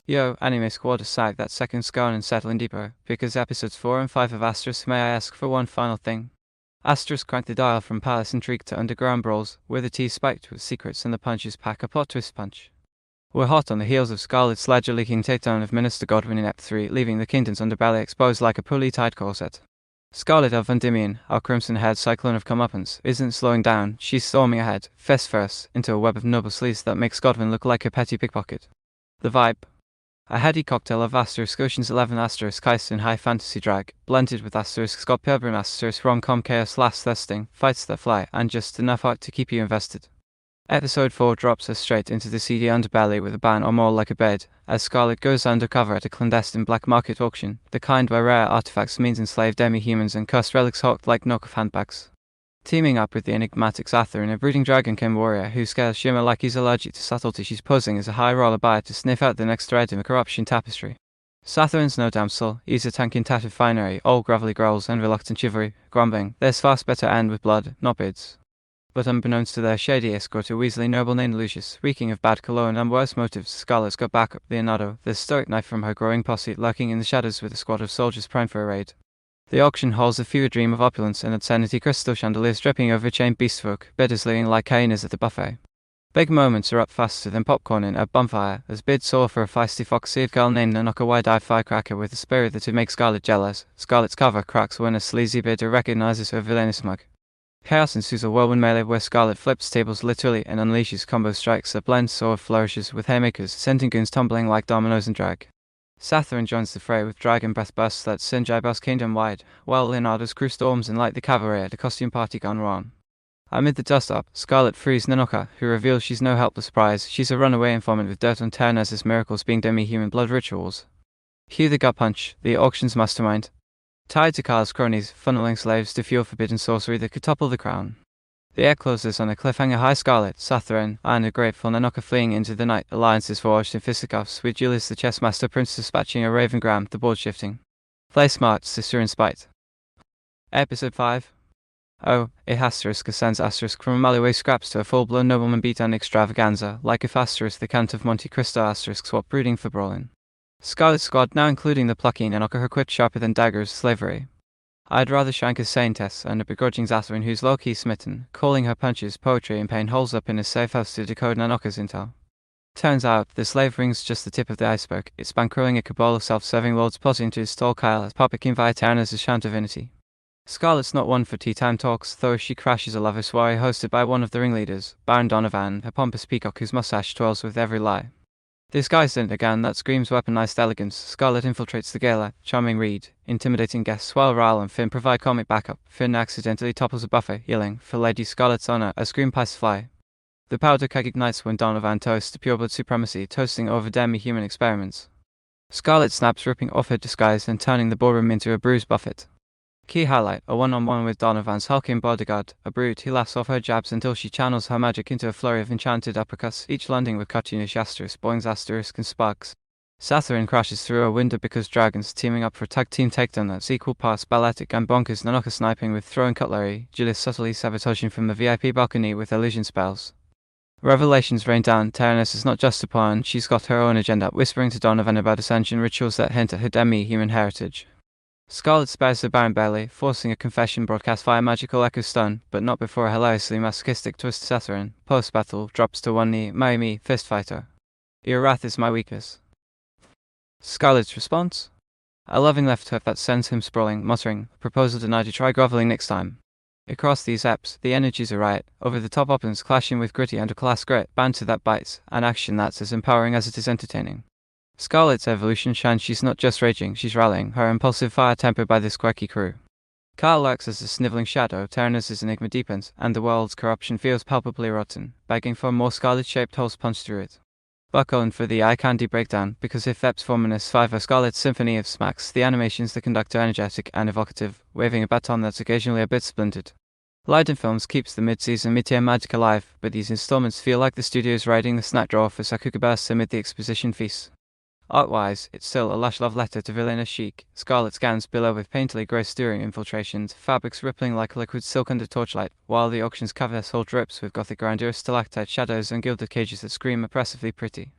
Yo, anime squad aside that second Scarn and settling deeper, because episodes 4 and 5 of Asterisk, may I ask for one final thing? Asterisk cranked the dial from palace intrigue to underground brawls, where the tea spiked with secrets and the punches pack a plot twist punch. We're hot on the heels of Scarlet's ledger leaking takedown of Minister Godwin in Ep 3, leaving the kingdom's underbelly exposed like a poorly tied corset. Scarlet of Endymion, our crimson-haired cyclone of comeuppance, isn't slowing down, she's storming ahead, fist first, into a web of noble sleaze that makes Godwin look like a petty pickpocket. The vibe? A heady cocktail of Asterisk Ocean's 11 Asterisk heist and high fantasy drag, blended with Asterisk Scott Pilgrim Asterisk rom-com chaos last thirsting, fights that fly, and just enough heart to keep you invested. Episode 4 drops us straight into the seedy underbelly with a ban or more like a bed, as Scarlet goes undercover at a clandestine black market auction, the kind where rare artifacts means enslaved demi-humans and cursed relics hawked like knockoff handbags. Teaming up with the enigmatic Zatharin, a brooding dragonkin warrior who scares Shimmer like he's allergic to subtlety, she's posing as a high roller buyer to sniff out the next thread in a corruption tapestry. Zatharin's no damsel, he's a tanking tattered finery, all gravelly growls and reluctant chivalry, grumbling, there's fast better end with blood, not bids. But unbeknownst to their shady escort, a weaselly noble named Lucius, reeking of bad cologne and worse motives, Scarlet's got back up Leonardo, the stoic knife from her growing posse, lurking in the shadows with a squad of soldiers primed for a raid. The auction halls a fever dream of opulence and obscenity, crystal chandeliers dripping over chained beastfolk, bidders leering like hyenas at the buffet. Big moments are up faster than popcorn in a bonfire, as bids soar for a feisty foxy girl named Nanoka, wide-eyed firecracker with a spirit that would make Scarlet jealous. Scarlet's cover cracks when a sleazy bidder recognizes her villainous mug. Chaos ensues, a whirlwind melee where Scarlet flips tables literally and unleashes combo strikes that blend sword flourishes with haymakers, sending goons tumbling like dominoes in drag. Zatharin joins the fray with dragon breath bursts that singe eyebrows kingdom-wide, while Leonardo's crew storms and light the cavalry at a costume party gone wrong. Amid the dust-up, Scarlet frees Nanoka, who reveals she's no helpless prize, she's a runaway informant with dirt on Terranez's miracles being demi-human blood rituals. Cue the gut punch, the auction's mastermind. Tied to Karl's cronies, funneling slaves to fuel forbidden sorcery that could topple the crown. The air closes on a cliffhanger. High Scarlet, Zatharin, and a grateful Nanoka fleeing into the night, alliances forged in fisticuffs, with Julius the chessmaster prince dispatching a Ravengram, the board shifting. Play smart, sister in spite. Episode 5. Oh, a Asterisk ascends Asterisk from alleyway scraps to a full-blown nobleman beatdown extravaganza, like if Asterisk the Count of Monte Cristo Asterisk swap brooding for brawling. Scarlet's squad, now including the plucky Nanoka, her quick sharper than daggers, slavery. I'd rather shank a sane Tess and a begrudging Zatharin who's low-key smitten, calling her punches poetry and pain holes up in his safe house to decode Nanoka's intel. Turns out, the slave ring's just the tip of the iceberg. It's bankrolling a cabal of self-serving lords plotting to install Kyle as Poppykin via Terranez's Chant Divinity. Scarlet's not one for tea-time talks, though she crashes a lover soiree hosted by one of the ringleaders, Baron Donovan, a pompous peacock whose mustache twirls with every lie. Disguised in a gown that screams weaponized elegance, Scarlet infiltrates the gala, charming Reed, intimidating guests while Ryle and Finn provide comic backup. Finn accidentally topples a buffet, yelling, "For Lady Scarlet's honor," as scream pies fly. The powder keg ignites when Donovan toasts to pureblood supremacy, toasting over demi-human experiments. Scarlet snaps, ripping off her disguise and turning the ballroom into a bruised buffet. Key highlight, a one-on-one with Donovan's hulking bodyguard, a brute who laughs off her jabs until she channels her magic into a flurry of enchanted uppercuts, each landing with cartoonish asterisk, boings asterisk and sparks. Zatharin crashes through a window because dragons, teaming up for a tag-team takedown that's equal parts balletic and bonkers. Nanoka sniping with throwing cutlery, Julius subtly sabotaging from the VIP balcony with illusion spells. Revelations rain down. Terranez is not just a pawn, she's got her own agenda, whispering to Donovan about ascension rituals that hint at her demi-human heritage. Scarlet spares the Baron barely, forcing a confession broadcast via magical echo stun, but not before a hilariously masochistic twist. Zatharin, post-battle, drops to one knee. "Marry me, fist fighter. Your wrath is my weakness." Scarlet's response? A loving left hook that sends him sprawling, muttering, "Proposal denied, to try groveling next time." Across these eps, the energies are riot, over-the-top opens clashing with gritty underclass grit, banter that bites, and action that's as empowering as it is entertaining. Scarlet's evolution shines. She's not just raging, she's rallying, her impulsive fire tempered by this quirky crew. Kyle lurks as a sniveling shadow, Terranez's enigma deepens, and the world's corruption feels palpably rotten, begging for more Scarlet-shaped holes punched through it. Buckle in for the eye candy breakdown, because if Eps Forminus 5 are Scarlet's symphony of smacks, the animations the conduct are energetic and evocative, waving a baton that's occasionally a bit splintered. Leiden Films keeps the mid-season mid-tier magic alive, but these installments feel like the studio's riding the snack drawer for Sakuga bursts amid the exposition feast. Art-wise, it's still a lush love letter to villainous chic. Scarlet scans below with painterly grey steering infiltrations, fabrics rippling like liquid silk under torchlight, while the auction's cover soul drips with gothic grandeur, stalactite shadows and gilded cages that scream oppressively pretty.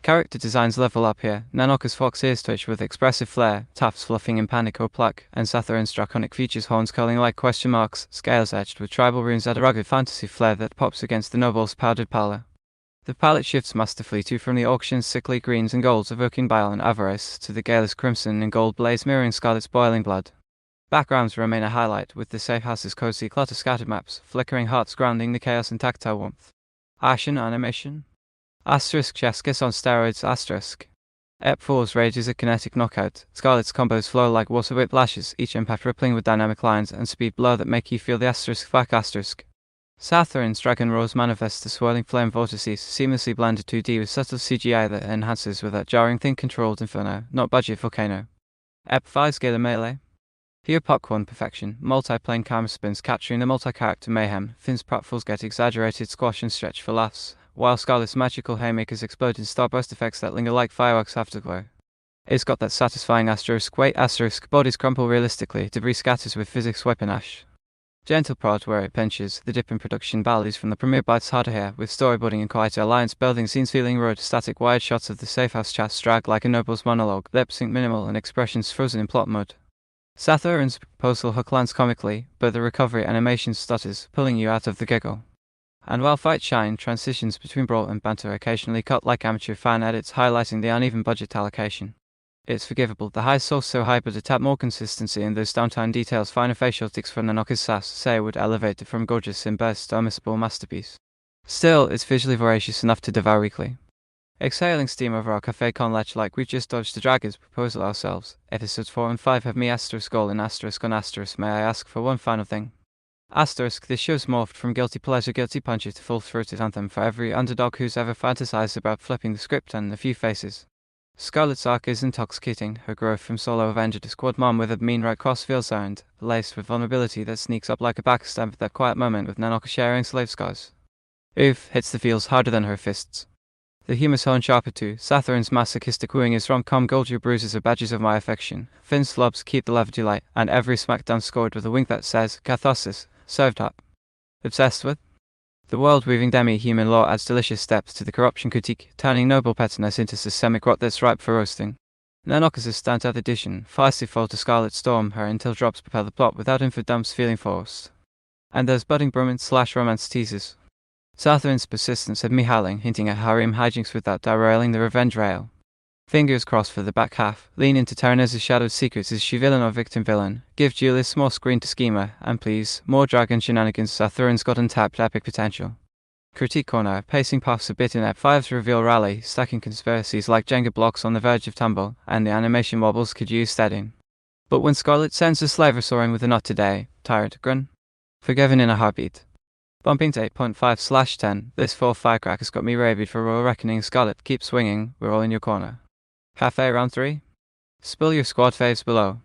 Character designs level up here. Nanoka's fox ears twitch with expressive flair, Taft's fluffing in panic or pluck, and Sathurin's draconic features horns curling like question marks, scales edged with tribal runes add a rugged fantasy flair that pops against the noble's powdered pallor. The palette shifts masterfully too from the auction's sickly greens and golds evoking bile and avarice to the galeless crimson and gold blaze mirroring Scarlet's boiling blood. Backgrounds remain a highlight, with the safe house's cozy clutter-scattered maps, flickering hearts grounding the chaos in tactile warmth. Ashen animation. Asterisk Cheskis on steroids asterisk. Ep 4's rage is a kinetic knockout. Scarlet's combos flow like water whip lashes, each impact rippling with dynamic lines and speed blow that make you feel the asterisk back asterisk. Sathurin's dragon roars manifests the swirling flame vortices, seamlessly blended 2D with subtle CGI that enhances with that jarring thin-controlled inferno, not budget volcano. Ep 5's Gala Melee. Pure popcorn perfection, multi-plane camera spins capturing the multi-character mayhem, Finn's pratfalls get exaggerated squash and stretch for laughs, while Scarlet's magical haymakers explode in starburst effects that linger like fireworks afterglow. It's got that satisfying asterisk weight asterisk, bodies crumple realistically, debris scatters with physics weapon ash. Gentle prod where it pinches, the dip in production bally's from the premiere bites harder here, with storyboarding and quieter alliance building scenes feeling rude, static wide shots of the safe house chats drag like a noble's monologue, lip sync minimal and expressions frozen in plot mode. Sathurin's proposal hook lands comically, but the recovery animation stutters, pulling you out of the giggle. And while fights shine, transitions between brawl and banter occasionally cut like amateur fan edits highlighting the uneven budget allocation. It's forgivable, the high source so high but a tap more consistency in those downtown details finer facial tics from Nanoka's sass say would elevate it from gorgeous in best to unmissable masterpiece. Still, it's visually voracious enough to devour weekly. Exhaling steam over our cafe con leche like we've just dodged the dragon's proposal ourselves. Episodes 4 and 5 have me asterisk all in asterisk on asterisk. May I ask for one final thing? Asterisk, this show's morphed from guilty pleasure guilty puncher to full-throated anthem for every underdog who's ever fantasized about flipping the script and a few faces. Scarlet's arc is intoxicating, her growth from solo avenger to squad mom with a mean right cross feels earned, laced with vulnerability that sneaks up like a backstab at that quiet moment with Nanoka sharing slave scars. Oof, hits the feels harder than her fists. The humor's honed sharper too, Sathurin's masochistic wooing is rom-com gold your bruises are badges of my affection, Finn's slobs keep the levity light, and every smackdown scored with a wink that says, catharsis, served up. Obsessed with? The world-weaving demi-human law adds delicious steps to the corruption critique, turning noble pettiness into systemic rot that's ripe for roasting. Nanoka's a standout addition, feisty foil to Scarlet Storm, her intel drops propel the plot without info dumps feeling forced. And there's budding bromance/romance teasers. Sathurin's persistence had me howling, hinting at harem hijinks without derailing the revenge rail. Fingers crossed for the back half. Lean into Terranez's shadowed secrets. Is she villain or victim-villain? Give Julius more screen to schemer, and please, more dragon shenanigans. Sathurin's got untapped epic potential. Critique Corner, pacing paths a bit in Ep 5's reveal rally, stacking conspiracies like Jenga blocks on the verge of tumble, and the animation wobbles could use steadying. But when Scarlet sends a slaver soaring with a knot today, tired, grin. Forgiven in a heartbeat. Bumping to 8.5/10, this fall firecracker's got me rabid for Royal Reckoning. Scarlet, keep swinging, we're all in your corner. Cafe round 3? Spill your squad faves below.